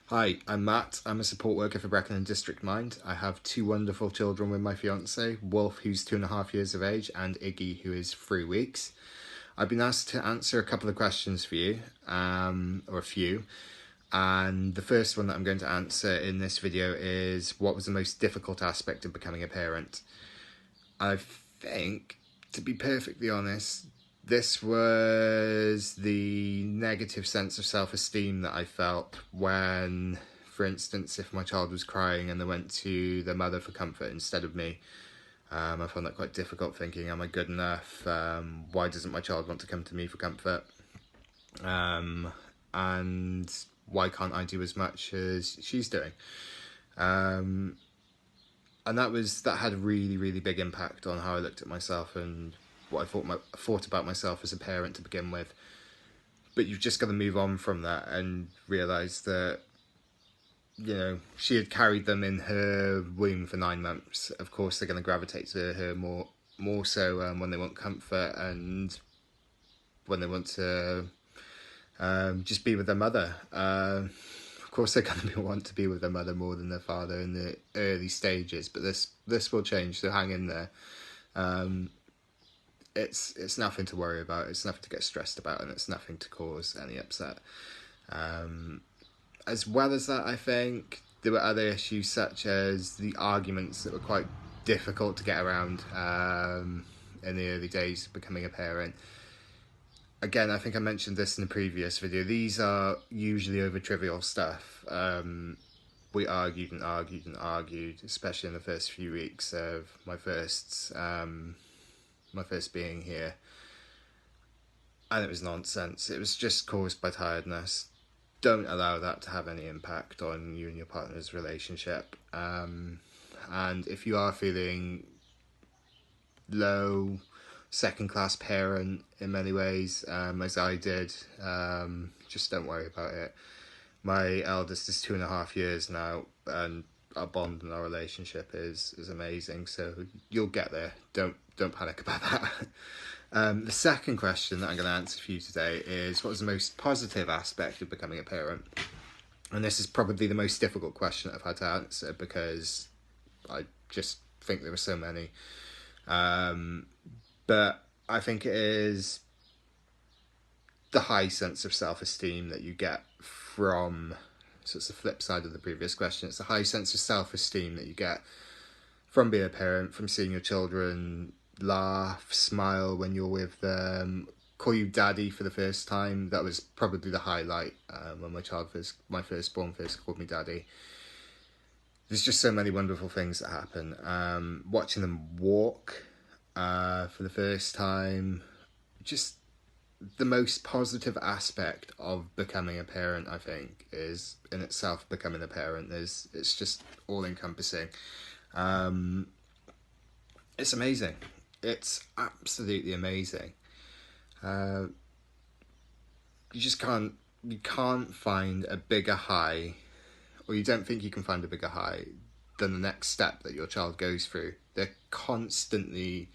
Hi, I'm Matt. I'm a support worker for Brecon and District Mind. I have two wonderful children with my fiance, Wolf, who's 2.5 years of age, and Iggy, who is 3 weeks. I've been asked to answer a couple of questions for you, or a few. And the first one that I'm going to answer in this video is, what was the most difficult aspect of becoming a parent? I think, to be perfectly honest, this was the negative sense of self-esteem that I felt when, for instance, if my child was crying and they went to their mother for comfort instead of me. I found that quite difficult, thinking, am I good enough? Why doesn't my child want to come to me for comfort? And why can't I do as much as she's doing? And that had a really big impact on how I looked at myself and what I thought about myself as a parent to begin with. But you've just got to move on from that and realise that, she had carried them in her womb for 9 months. Of course, they're going to gravitate to her more so when they want comfort and when they want to just be with their mother. Of course, they're going to want to be with their mother more than their father in the early stages, but this will change. So hang in there. It's nothing to worry about. It's nothing to get stressed about, and it's nothing to cause any upset. As well as that, I think there were other issues such as the arguments that were quite difficult to get around in the early days of becoming a parent. Again, I think I mentioned this in the previous video. These are usually over trivial stuff. We argued and argued and argued, especially in the first few weeks of my first being here, and it was nonsense. It was just caused by tiredness. Don't allow that to have any impact on you and your partner's relationship. And if you are feeling low, second-class parent in many ways, as I did, just don't worry about it. My eldest is 2.5 years now, and our bond and our relationship is amazing. So you'll get there. Don't panic about that. The second question that I'm going to answer for you today is, what was the most positive aspect of becoming a parent? And this is probably the most difficult question I've had to answer because I just think there are so many. But I think it is the high sense of self-esteem that you get from, so it's the flip side of the previous question, it's the high sense of self-esteem that you get from being a parent, from seeing your children laugh, smile when you're with them, call you daddy for the first time. That was probably the highlight when my firstborn first called me daddy. There's just so many wonderful things that happen. Watching them walk for the first time, just the most positive aspect of becoming a parent, I think, is in itself becoming a parent. It's just all encompassing. It's amazing. It's absolutely amazing. You can't find a bigger high, or you don't think you can find a bigger high than the next step that your child goes through. They're constantly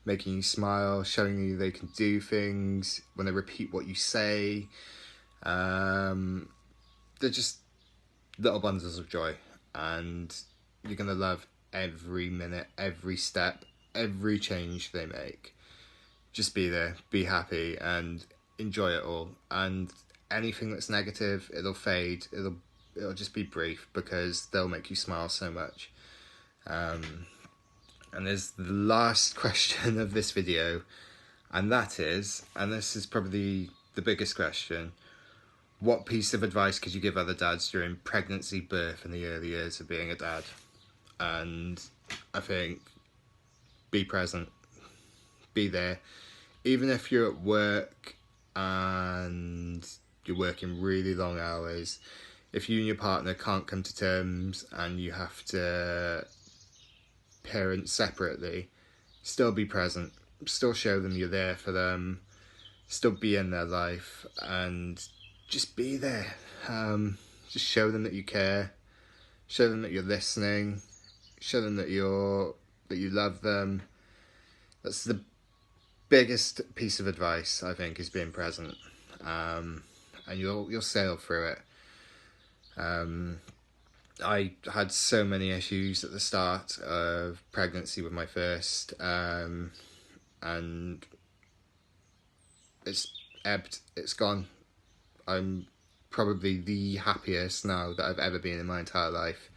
making you smile, showing you they can do things, when they repeat what you say. They're just little bundles of joy, and you're going to love every minute, every step, every change they make. Just be there, be happy, and enjoy it all. And anything that's negative, it'll fade. It'll just be brief because they'll make you smile so much. And there's the last question of this video, and that is, and this is probably the biggest question, what piece of advice could you give other dads during pregnancy, birth, and the early years of being a dad? And I think, be present, be there. Even if you're at work and you're working really long hours, if you and your partner can't come to terms and you have to parent separately, still be present, still show them you're there for them, still be in their life, and just be there. Just show them that you care, show them that you're listening, show them that you love them. That's the biggest piece of advice, I think, is being present. And you'll sail through it. I had so many issues at the start of pregnancy with my first, and it's ebbed, it's gone. I'm probably the happiest now that I've ever been in my entire life.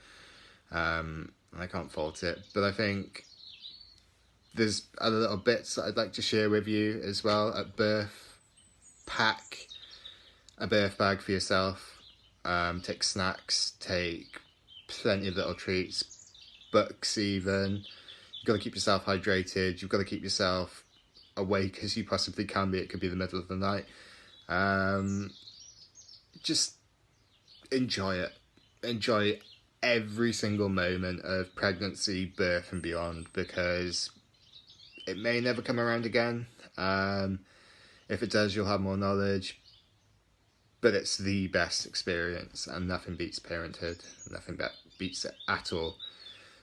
I can't fault it, but I think there's other little bits that I'd like to share with you as well. At birth, pack a birth bag for yourself. Take snacks, take plenty of little treats, books even. You've got to keep yourself hydrated. You've got to keep yourself awake as you possibly can be. It could be the middle of the night. Just enjoy it. Enjoy every single moment of pregnancy, birth, and beyond, because it may never come around again. If it does, you'll have more knowledge. But it's the best experience, and nothing beats parenthood. Nothing beats it at all.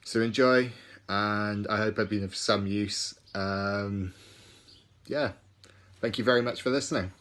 So enjoy, and I hope I've been of some use. Yeah, thank you very much for listening.